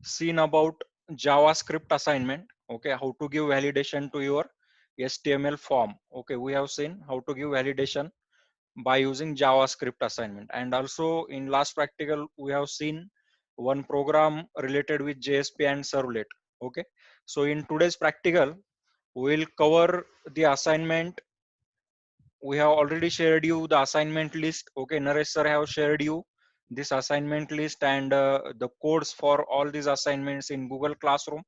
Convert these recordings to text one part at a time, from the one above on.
seen about JavaScript assignment. Okay, how to give validation to your HTML form. Okay, we have seen how to give validation by using JavaScript assignment. And also in last practical, we have seen one program related with JSP and servlet. Okay, so in today's practical, we'll cover the assignment. We have already shared you the assignment list. Okay, Naresh sir have shared you this assignment list and the codes for all these assignments in Google Classroom,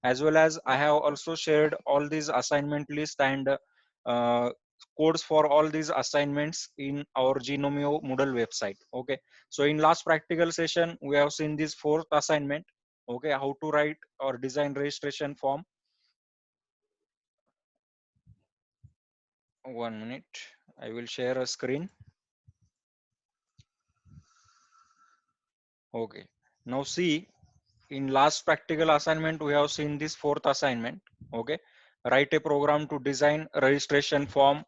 as well as I have also shared all these assignment list and uh, codes for all these assignments in our Genomio Moodle website. Okay, so in last practical session we have seen this fourth assignment. Okay, how to write or design registration form. 1 minute, I will share a screen. Okay, now see, in last practical assignment we have seen this fourth assignment. Okay, write a program to design a registration form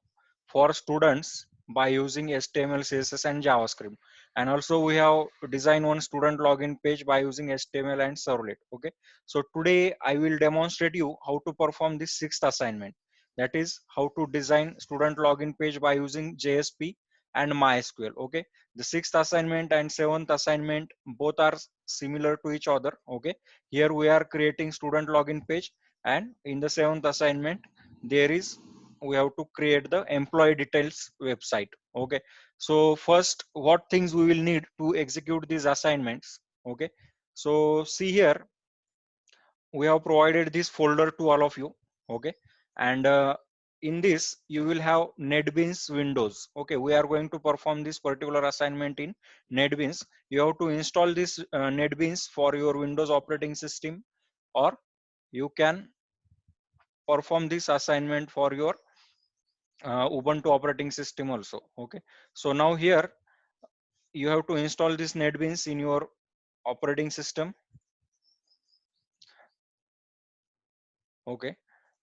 for students by using HTML, CSS and JavaScript. And also we have designed one student login page by using HTML and servlet. Okay, so today I will demonstrate you how to perform this sixth assignment, that is how to design student login page by using JSP and MySQL. Okay, the sixth assignment and seventh assignment both are similar to each other. Okay, here we are creating student login page, and in the seventh assignment there is, we have to create the employee details website. Okay, so first what things we will need to execute these assignments. Okay, so see here, we have provided this folder to all of you. Okay, and in this you will have NetBeans windows. Okay, we are going to perform this particular assignment in NetBeans. You have to install this NetBeans for your Windows operating system, or you can perform this assignment for your Ubuntu operating system also. Okay, so now here you have to install this NetBeans in your operating system. Okay,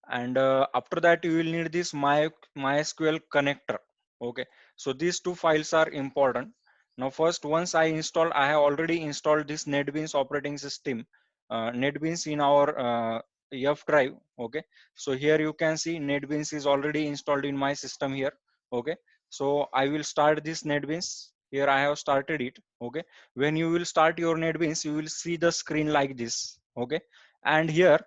and after that you will need this MySQL connector. Okay, so these two files are important. Now first, once I have already installed this NetBeans operating system, NetBeans in our F drive. Okay, so here you can see NetBeans is already installed in my system here. Okay, so I will start this NetBeans. Here I have started it. Okay, when you will start your NetBeans, you will see the screen like this. Okay, and here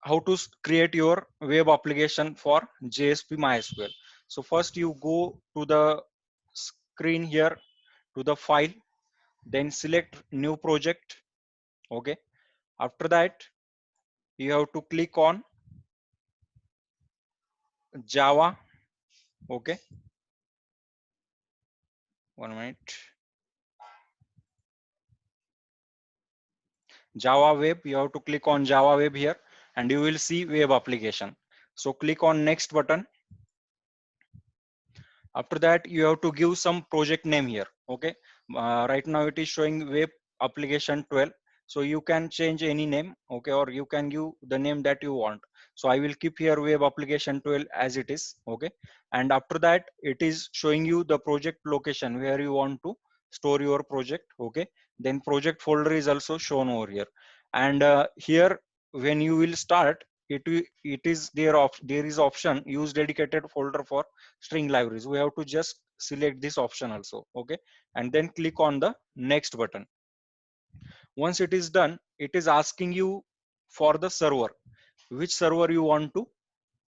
how to create your web application for JSP MySQL. So first you go to the screen here, to the file, then select new project. Okay, after that you have to click on Java. Okay, 1 minute, Java web, you have to click on Java web here, and you will see web application. So click on next button. After that you have to give some project name here. Okay, right now it is showing web application 12, so you can change any name. Okay, or you can give the name that you want. So I will keep here web application 12 as it is. Okay, and after that it is showing you the project location where you want to store your project. Okay, then project folder is also shown over here, and here when you will start it, it is there of there is option use dedicated folder for string libraries. We have to just select this option also. Okay, and then click on the next button. Once it is done, it is asking you for the server, which server you want to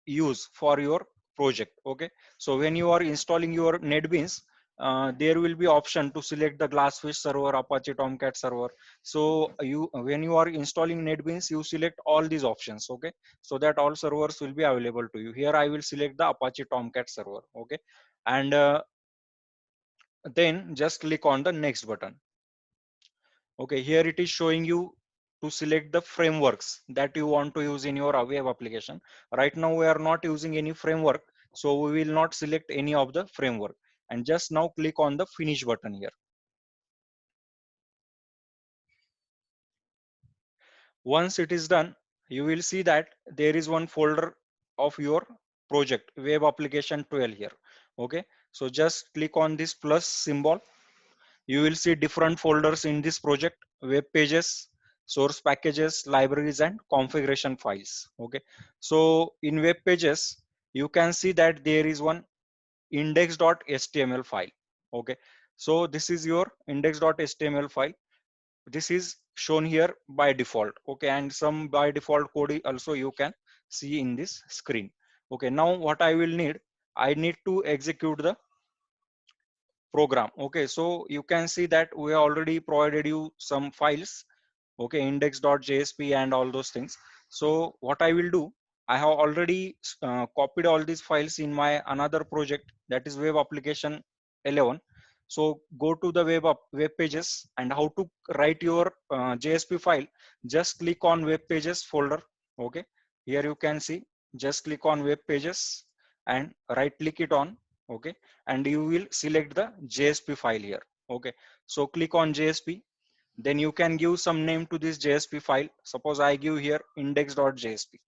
use for your project. Okay, so when you are installing your NetBeans, there will be option to select the Glassfish server, Apache Tomcat server. So you, when you are installing NetBeans, you select all these options. Okay, so that all servers will be available to you. Here I will select the Apache Tomcat server. Okay, and then just click on the next button. Okay, here it is showing you to select the frameworks that you want to use in your web application. Right now we are not using any framework, so we will not select any of the framework, and just now click on the finish button here. Once it is done, you will see that there is one folder of your project web application 12 here. Okay, so just click on this plus symbol. You will see different folders in this project: web pages, source packages, libraries, and configuration files. Okay, so in web pages, you can see that there is one index.html file. Okay, so this is your index.html file. This is shown here by default. Okay, and some by default code also you can see in this screen. Okay, now what I will need, I need to execute the program. Okay, so you can see that we already provided you some files. Okay, index.jsp and all those things. So what I will do, I have already copied all these files in my another project, that is web application 11. So go to the web pages, and how to write your JSP file, just click on web pages folder. Okay, here you can see, just click on web pages and right click it on. Okay, and you will select the JSP file here. Okay, so click on JSP, then you can give some name to this JSP file. Suppose I give here index.jsp,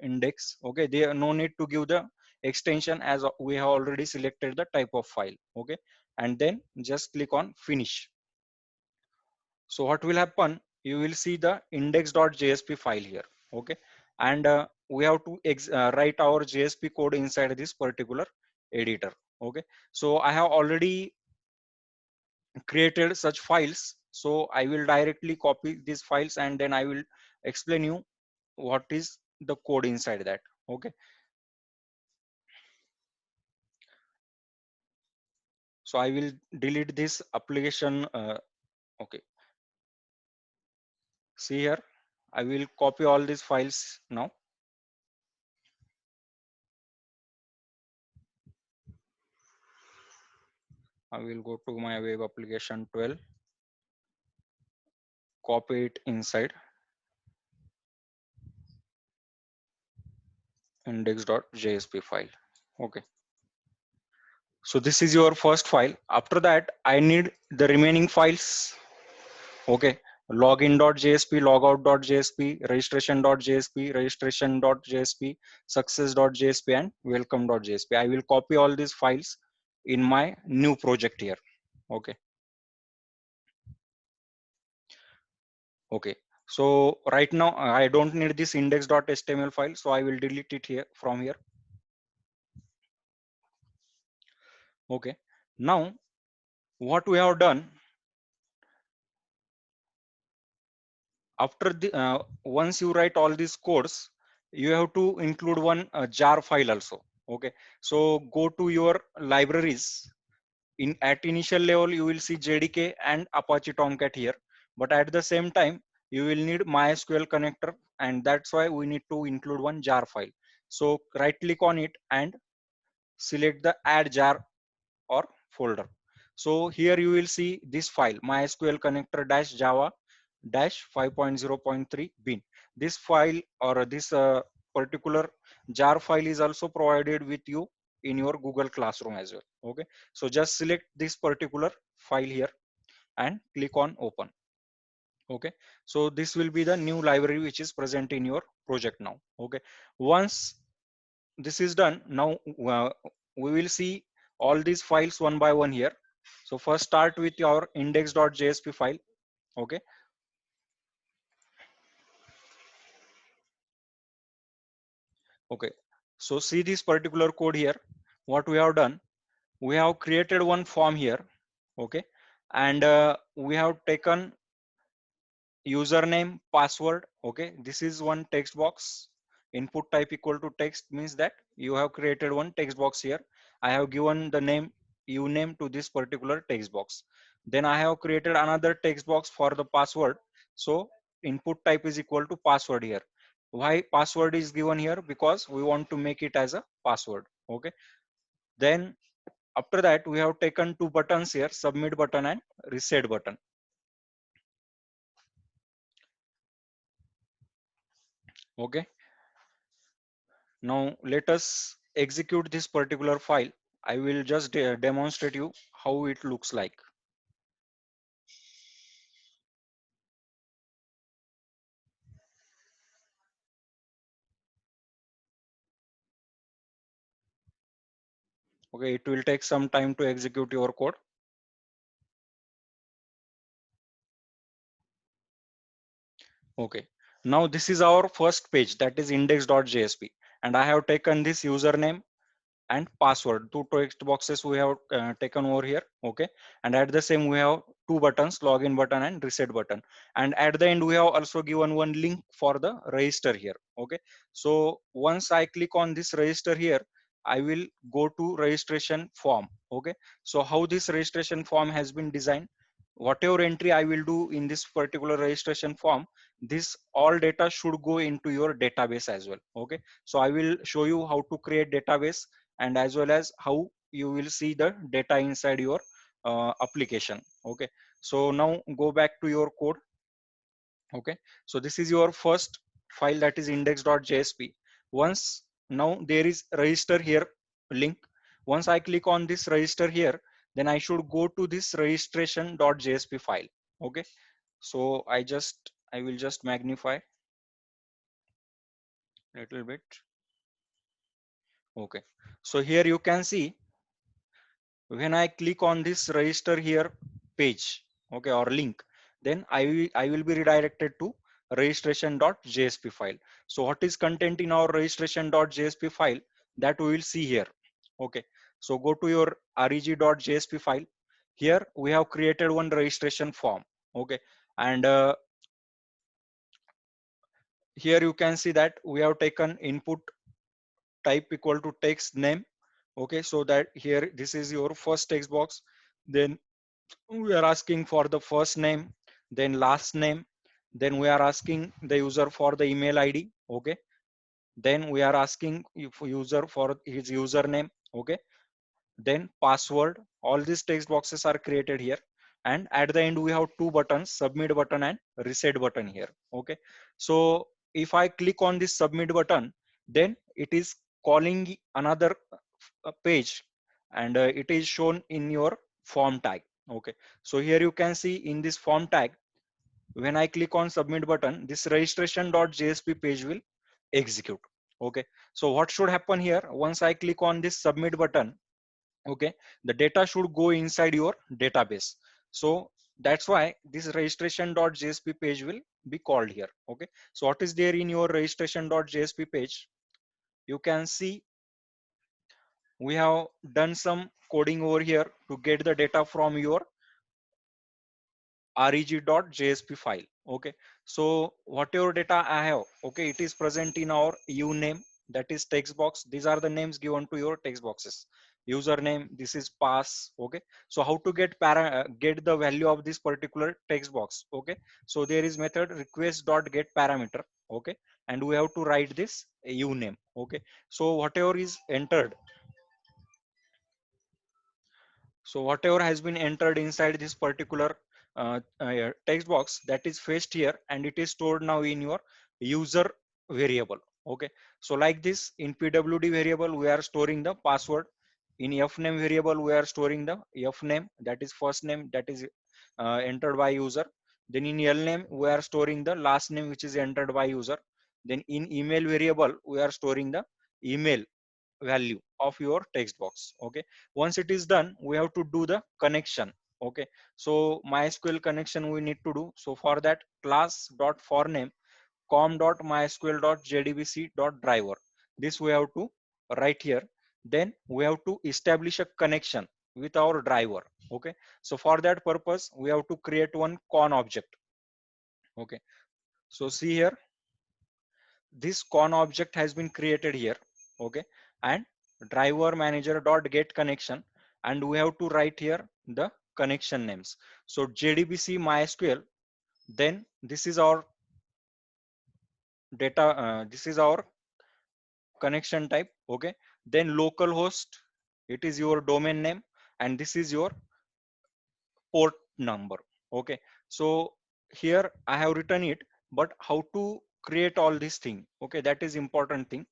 index. Okay, there no need to give the extension, as we have already selected the type of file. Okay, and then just click on finish. So what will happen, you will see the index.jsp file here. Okay, and we have to write our JSP code inside this particular editor. Okay, so I have already created such files, so I will directly copy these files and then I will explain you what is the code inside that. Okay, so I will delete this application. Okay, see here, I will copy all these files now. I will go to my web application 12, copy it inside index.jsp file. Okay, so this is your first file. After that, I need the remaining files. Okay, login.jsp, logout.jsp, registration.jsp, registration.jsp, success.jsp, and welcome.jsp. I will copy all these files in my new project here. Okay, okay, so right now I don't need this index.html file, so I will delete it here from here. Okay, now what we have done, after the once you write all these codes, you have to include one jar file also. Okay, so go to your libraries. In at initial level you will see JDK and Apache Tomcat here, but at the same time you will need MySQL connector, and that's why we need to include one jar file. So right click on it and select the add jar or folder. So here you will see this file, MySQL connector dash Java dash 5.0.3 bin. This file or this particular jar file is also provided with you in your Google Classroom as well. Okay, so just select this particular file here and click on open. Okay, so this will be the new library which is present in your project now. Okay, once this is done, now we will see all these files one by one here. So first start with your index.jsp file. Okay, okay, so see this particular code here. What we have done, we have created one form here. Okay, and we have taken username, password. Okay, this is one text box. Input type equal to text means that you have created one text box here. I have given the name uname to this particular text box. Then I have created another text box for the password. So input type is equal to password here. Why password is given here? Because we want to make it as a password. Okay, then after that we have taken two buttons here, submit button and reset button. Okay, now let us execute this particular file. I will just demonstrate you how it looks like. Okay, it will take some time to execute your code. Okay, now this is our first page, that is index.jsp, and I have taken this username and password, two text boxes we have taken over here. Okay, and at the same we have two buttons, login button and reset button, and at the end we have also given one link for the register here. Okay, so once I click on this register here, I will go to registration form. Okay, so how this registration form has been designed, whatever entry I will do in this particular registration form, this all data should go into your database as well. Okay, so I will show you how to create database, and as well as how you will see the data inside your application. Okay, so now go back to your code. Okay, so this is your first file, that is index.jsp. Once, now there is register here link. Once I click on this register here, then I should go to this registration.jsp file. Okay, so I will just magnify a little bit. Okay, so here you can see, when I click on this register here page, okay, or link, then I will be redirected to registration.jsp file. So what is content in our registration.jsp file, that we will see here. Okay, so go to your reg.jsp file. Here we have created one registration form. Okay, and here you can see that we have taken input type equal to text name. Okay, so that here this is your first text box. Then we are asking for the first name, then last name, then we are asking the user for the email ID. Okay, then we are asking if user for his username. Okay, then password. All these text boxes are created here, and at the end we have two buttons, submit button and reset button here. Okay, so if I click on this submit button, then it is calling another page, and it is shown in your form tag. Okay, so here you can see in this form tag, when I click on submit button, this registration.jsp page will execute. Okay, so what should happen here, once I click on this submit button, okay, the data should go inside your database. So that's why this registration.jsp page will be called here. Okay, so what is there in your registration.jsp page, you can see we have done some coding over here to get the data from your reg.jsp file. Okay, so whatever data I have, okay, it is present in our uname, that is text box. These are the names given to your text boxes. Username, this is pass. Okay, so how to get the value of this particular text box. Okay, so there is method request.get parameter. Okay, and we have to write this uname. Okay, so whatever is entered, so whatever has been entered inside this particular text box, that is fetched here, and it is stored now in your user variable. Okay, so like this, in pwd variable we are storing the password. In fname variable we are storing the fname, that is first name, that is entered by user. Then in lname we are storing the last name, which is entered by user. Then in email variable we are storing the email value of your text box. Okay, once it is done, we have to do the connection. Okay, so mysql connection we need to do. So for that, class dot for name com.mysql.jdbc.driver, this we have to write here. Then we have to establish a connection with our driver. Okay, so for that purpose we have to create one con object. Okay, so see here, this con object has been created here. Okay, and driver manager dot get connection, and we have to write here the connection names. So jdbc mysql, then this is our data, this is our connection type. Okay, then localhost, it is your domain name, and this is your port number. Okay, so here I have written it, but how to create all this thing, okay, that is important thing.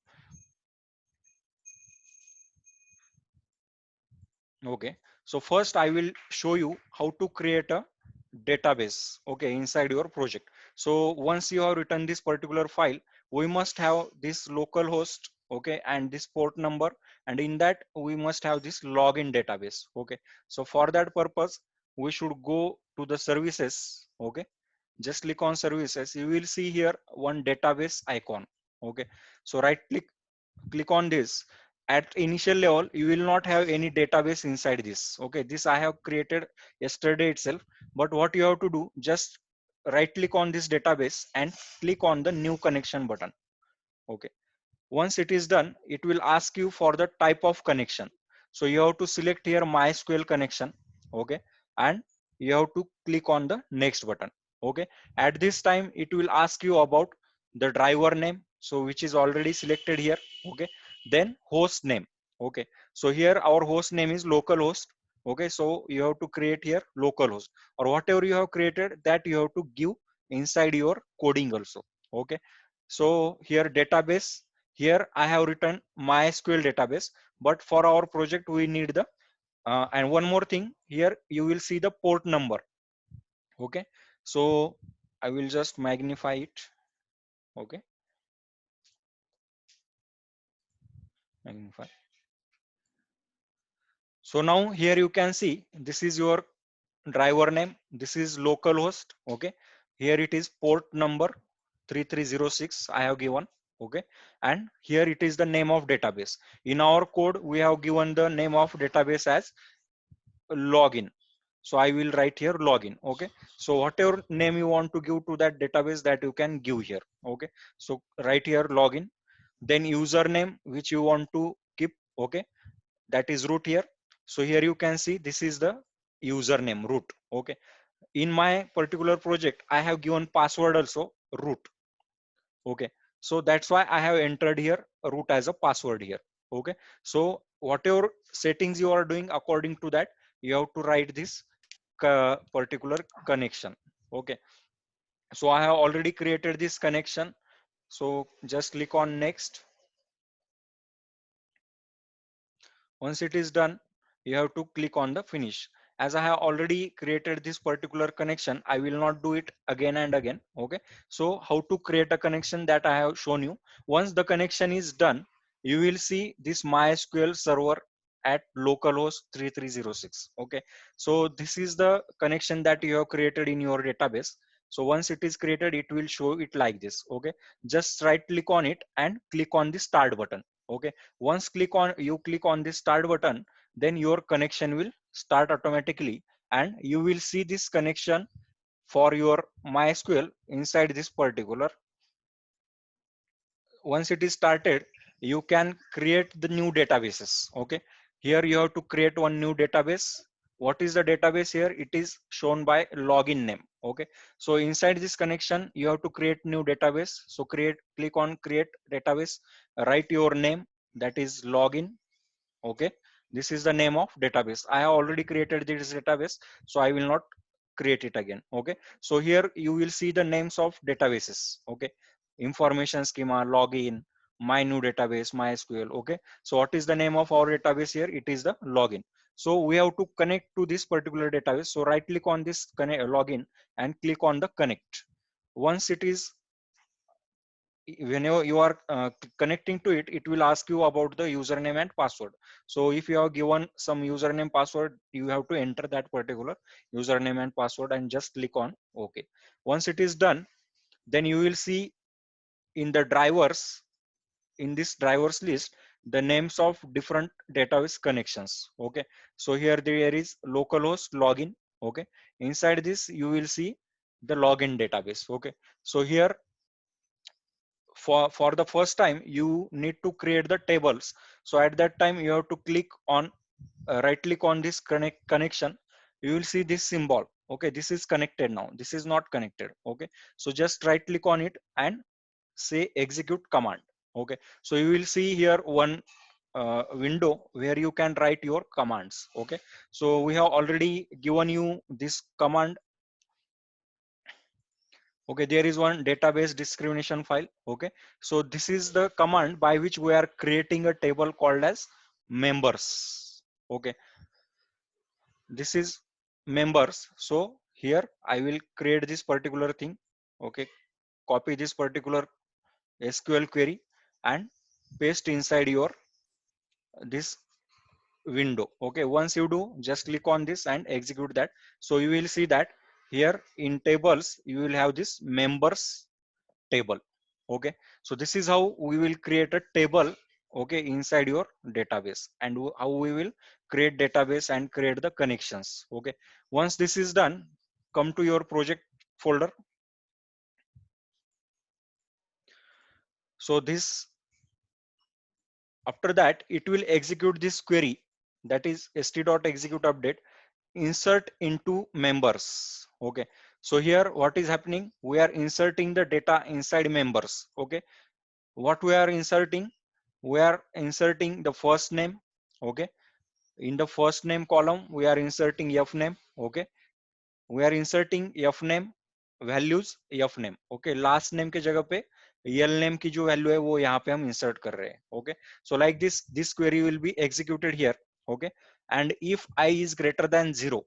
Okay, so first I will show you how to create a database, okay, inside your project. So once you have written this particular file, we must have this local host, okay, and this port number, and in that we must have this login database. Okay, so for that purpose we should go to the services. Okay, just click on services, you will see here one database icon. Okay, so right click on this. At initial level you will not have any database inside this. Okay, this I have created yesterday itself, but what you have to do, just right click on this database and click on the new connection button. Okay, once it is done, it will ask you for the type of connection. So you have to select here MySQL connection. Okay, and you have to click on the next button. Okay, at this time it will ask you about the driver name, so which is already selected here. Okay, then host name. Okay, so here our host name is localhost. Okay, so you have to create here localhost, or whatever you have created that you have to give inside your coding also. Okay, so here database, here I have written MySQL database, but for our project we need the and one more thing, here you will see the port number. Okay, so I will just magnify it. Okay, magnify. So now here you can see this is your driver name, this is localhost. Okay, here it is port number 3306 I have given. Okay, and here it is the name of database. In our code we have given the name of database as login, so I will write here login. Okay, so whatever name you want to give to that database, that you can give here. Okay, so write here login, then username which you want to keep. Okay, that is root here. So here you can see this is the username root. Okay, in my particular project I have given password also root. Okay, so that's why I have entered here root as a password here. Okay, so whatever settings you are doing, according to that you have to write this particular connection. Okay, so I have already created this connection, so just click on next. Once it is done, you have to click on the finish. As I have already created this particular connection, I will not do it again and again. Okay, so how to create a connection, that I have shown you. Once the connection is done, you will see this MySQL server at localhost 3306. Okay, so this is the connection that you have created in your database. So once it is created, it will show it like this. Okay, just right click on it and click on the start button. Okay, once you click on this start button, then your connection will start automatically, and you will see this connection for your MySQL inside this particular. Once it is started, you can create the new databases. Okay, here you have to create one new database. What is the database? Here it is shown by login name. Okay, so inside this connection you have to create new database. So click on create database, write your name, that is login. Okay, this is the name of database. I have already created this database, so I will not create it again. Okay, so here you will see the names of databases. Okay, information schema, login, my new database, MySQL. Okay, so what is the name of our database? Here it is the login. So we have to connect to this particular database. So right click on this login and click on the connect. Once it is, whenever you are connecting to it, it will ask you about the username and password. So if you have given some username password, you have to enter that particular username and password and just click on OK. Once it is done, then you will see in the drivers, in this drivers list, the names of different database connections. Okay, so here there is localhost login. Okay, inside this you will see the login database. Okay, so here for the first time you need to create the tables. So at that time you have to click on right click on this connection. You will see this symbol. Okay, this is connected. Now this is not connected. Okay, so just right click on it and say execute command. Okay, so you will see here one window where you can write your commands. Okay, so we have already given you this command. Okay, there is one database discrimination file. Okay, so this is the command by which we are creating a table called as members. Okay, this is members. So here I will create this particular thing. Okay, copy this particular SQL query and paste inside your this window. Okay, once you do, just click on this and execute that. So you will see that here in tables you will have this members table. Okay, so this is how we will create a table, okay, inside your database, and how we will create database and create the connections. Okay, once this is done, come to your project folder. So this, after that it will execute this query, that is st.execute update insert into members. Okay, so here what is happening, we are inserting the data inside members. Okay, what we are inserting, we are inserting the first name. Okay, in the first name column we are inserting f name. Okay, we are inserting f name values f name. Okay, last name के जगह पे यल name की जो value है वो यहाँ पे हम इंसर्ट कर रहे हैं. Okay, so like this query will be executed here. Okay, and if I is greater than 0,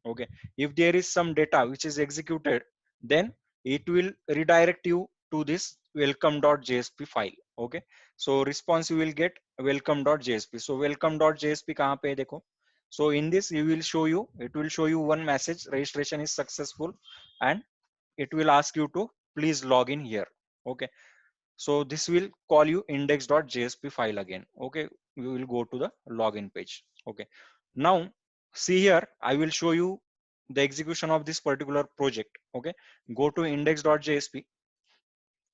okay, if there is some data which is executed, then it will redirect you to this welcome.jsp file. Okay, so response you will get welcome.jsp. so welcome.jsp kahan pe hai dekho. So in this you will show you, it will show you one message, registration is successful, and it will ask you to please log in here. Okay, so this will call you index.jsp file again. Okay, we will go to the login page. Okay, now see here, I will show you the execution of this particular project. Okay, go to index.jsp.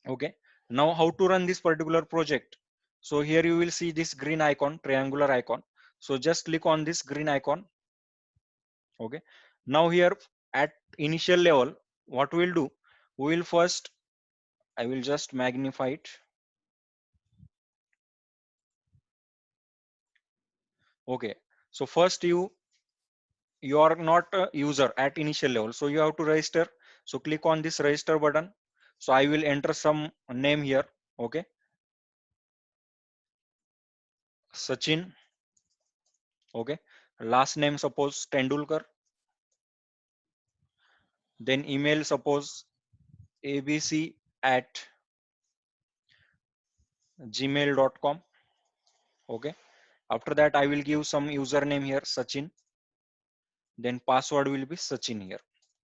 Okay, now how to run this particular project. So here you will see this green icon, triangular icon. So just click on this green icon. Okay, now here at initial level, what we'll do, we will first, I will just magnify it. Okay, so first you are not a user at initial level, so you have to register. So click on this register button. So I will enter some name here. Okay, Sachin. Okay, last name suppose Tendulkar, then email suppose abc@gmail.com. Okay, after that I will give some username here, Sachin, then password will be Sachin here.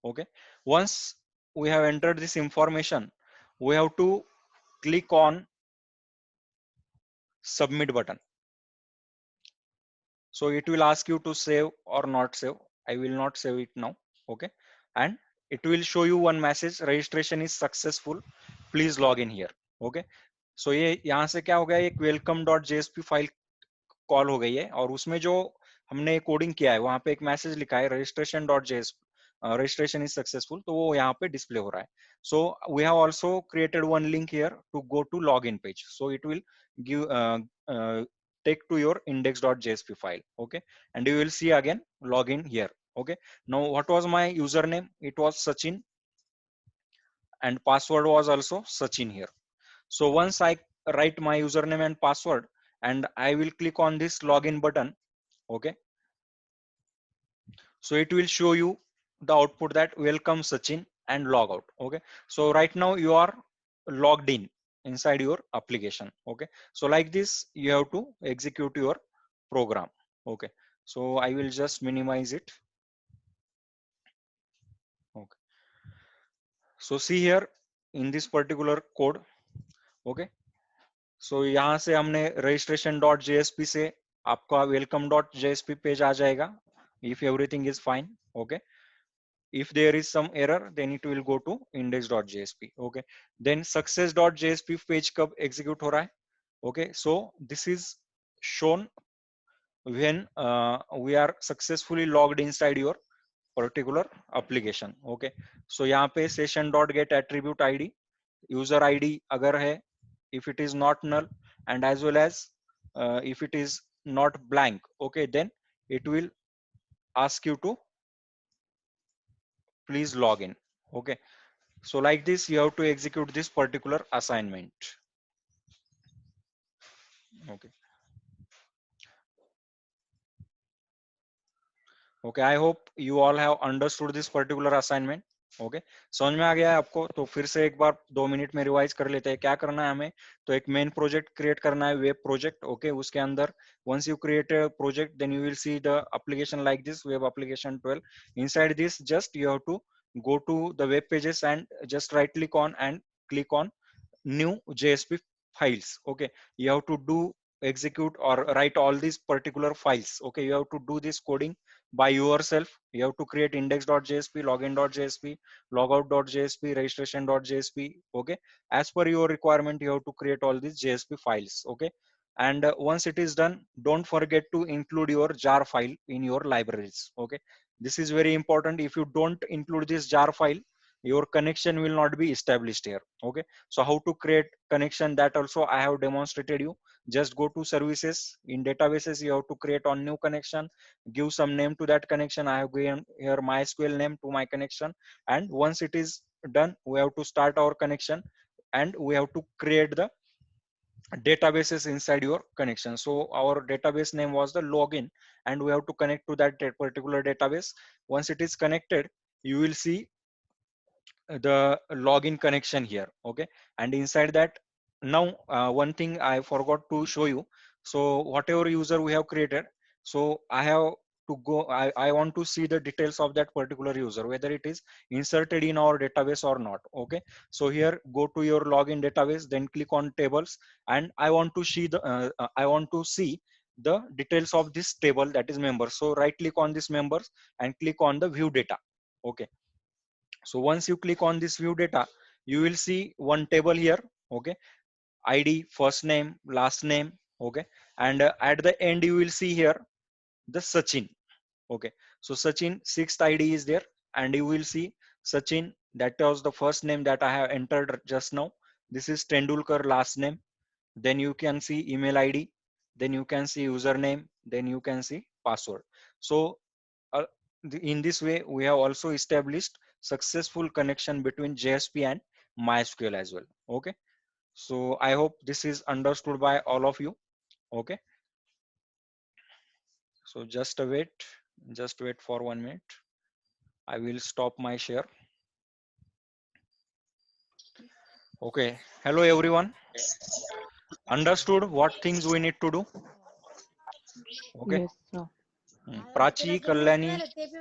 Okay, once we have entered this information, we have to click on submit button. So it will ask you to save or not save. I will not save it now. Okay, and it will show you one message, registration is successful, please log in here. Okay, so ये यहाँ से क्या हो गया, एक welcome.jsp file call हो गई है, और उसमें जो हमने कोडिंग किया है वहां पे एक मैसेज लिखा है registration.jsp, registration is successful, तो वो यहाँ पे डिस्प्ले हो रहा है. So we have also created one link here to go to login page, so it will give take to your index.jsp file. Okay, and you will see again login here. Okay, now what was my username, it was Sachin, and password was also Sachin here. So once I write my username and password and I will click on this login button. Okay, so it will show you the output that welcome Sachin and log out. Okay, so right now you are logged in inside your application. Okay, so like this you have to execute your program. Okay, so I will just minimize it. Okay, so see here in this particular code. Okay, so यहाँ से हमने registration.jsp से आपका welcome.jsp page आ जाएगा if everything is fine. Okay, if there is some error then it will go to index.jsp. Okay, then success.jsp page कब execute हो रहा है. Okay, so this is shown when we are successfully logged inside your particular application. Okay, so यहाँ पे session.get attribute id, user id अगर है, if it is not null, and as well as if it is not blank, okay, then it will ask you to please log in. Okay, so like this you have to execute this particular assignment. Okay, okay, I hope you all have understood this particular assignment. Okay, समझ में आ गया है आपको. तो फिर से एक बार 2 minute में रिवाइज कर लेते हैं. क्या करना है हमें, तो एक मेन प्रोजेक्ट क्रिएट करना है, वेब प्रोजेक्ट. ओके, उसके अंदर once you create a project then you will see the application like this, web application 12. inside this just you have to go to the web pages and just right click on and click on new JSP files. Okay, you have to do execute or write all these particular files. Okay, you have to do this coding by yourself. You have to create index.jsp, login.jsp, logout.jsp, registration.jsp. Okay, as per your requirement, you have to create all these JSP files. Okay, and once it is done, don't forget to include your jar file in your libraries. Okay, this is very important. If you don't include this jar file, your connection will not be established here. Okay, so how to create connection, that also I have demonstrated you. Just go to services. In databases, you have to create on new connection, give some name to that connection. I have given here MySQL name to my connection, and once it is done, we have to start our connection and we have to create the databases inside your connection. So our database name was the login, and we have to connect to that particular database. Once it is connected, you will see the login connection here. Okay, and inside that, now one thing I forgot to show you. So whatever user we have created, so I have to go, I want to see the details of that particular user, whether it is inserted in our database or not. Okay, so here go to your login database, then click on tables, and I want to see the I want to see the details of this table, that is members. So right click on this members and click on the view data. Okay, so once you click on this view data, you will see one table here. Okay, ID, first name, last name. Okay, and at the end you will see here the Sachin. Okay, so Sachin sixth ID is there, and you will see Sachin, that was the first name that I have entered just now. This is Tendulkar last name. Then you can see email ID, then you can see username, then you can see password. So uh, in this way, we have also established successful connection between JSP and MySQL as well. Okay, so I hope this is understood by all of you. Okay, so just wait for 1 minute. I will stop my share. Okay, hello everyone. Understood what things we need to do? Okay. Yes, sir. Prachi, Kalyani, Yes,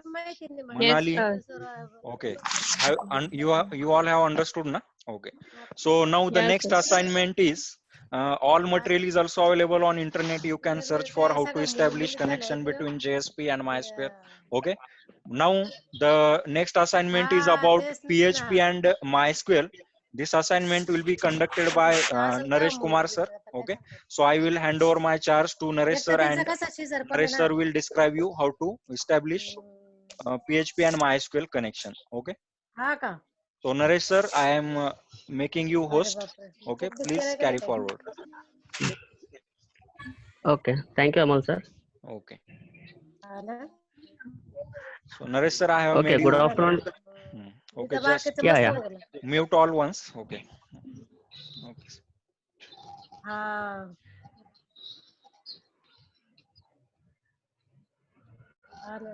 Manali. sir. Okay, you all have understood, na? Okay, so now the Yes, next sir. assignment is all material is also available on internet. You can search for how to establish connection between JSP and MySQL. Okay, now the next assignment is about PHP and MySQL. This assignment will be conducted by Naresh Kumar sir. Okay, so I will hand over my charge to Naresh sir, and Naresh sir will describe you how to establish PHP and MySQL connection. Okay. So Naresh sir, I am making you host. Okay, please carry forward. Okay, thank you, Amal sir. Okay. So Naresh sir, I have Okay, made good you. afternoon. Okay, just Yeah. mute all once. Okay. Okay.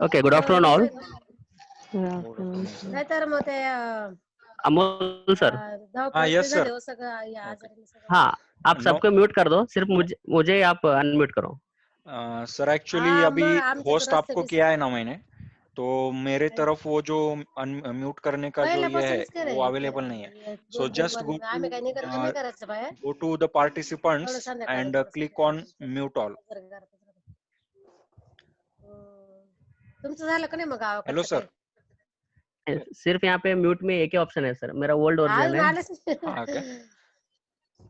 Okay, good afternoon all. Good afternoon, sir. Amol sir. Yes sir. हाँ, आप No, सबको mute कर दो, सिर्फ मुझे आप unmute करो. Sir actually अभी होस्ट आपको किया है ना मैंने, तो मेरे तरफ वो जो म्यूट करने का जो ये है वो अवेलेबल नहीं है. So just go to the participants and click on mute all. Hello sir. सिर्फ यहाँ पे म्यूट में एक ही ऑप्शन है सर, मेरा ओल्ड वर्जन है. हाँ क्या?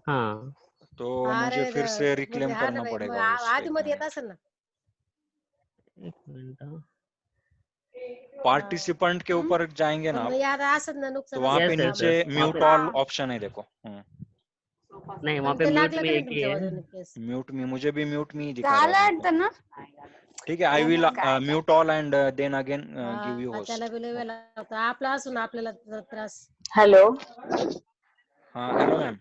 हाँ. तो मुझे फिर से रिक्लेम करना पड़ेगा उसको. एक मिनट. पार्टिसिपेंट के ऊपर जाएंगे ना आप, तो वहाँ पे नीचे म्यूट ऑल ऑप्शन है, देखो. नहीं, वहाँ पे म्यूट में एक ही है. म्यूट में मुझे भी म्यूट में ही दिखा रहा है. ठीक है, I will mute all and then again give you host. Hello. हाँ हेलो मैम.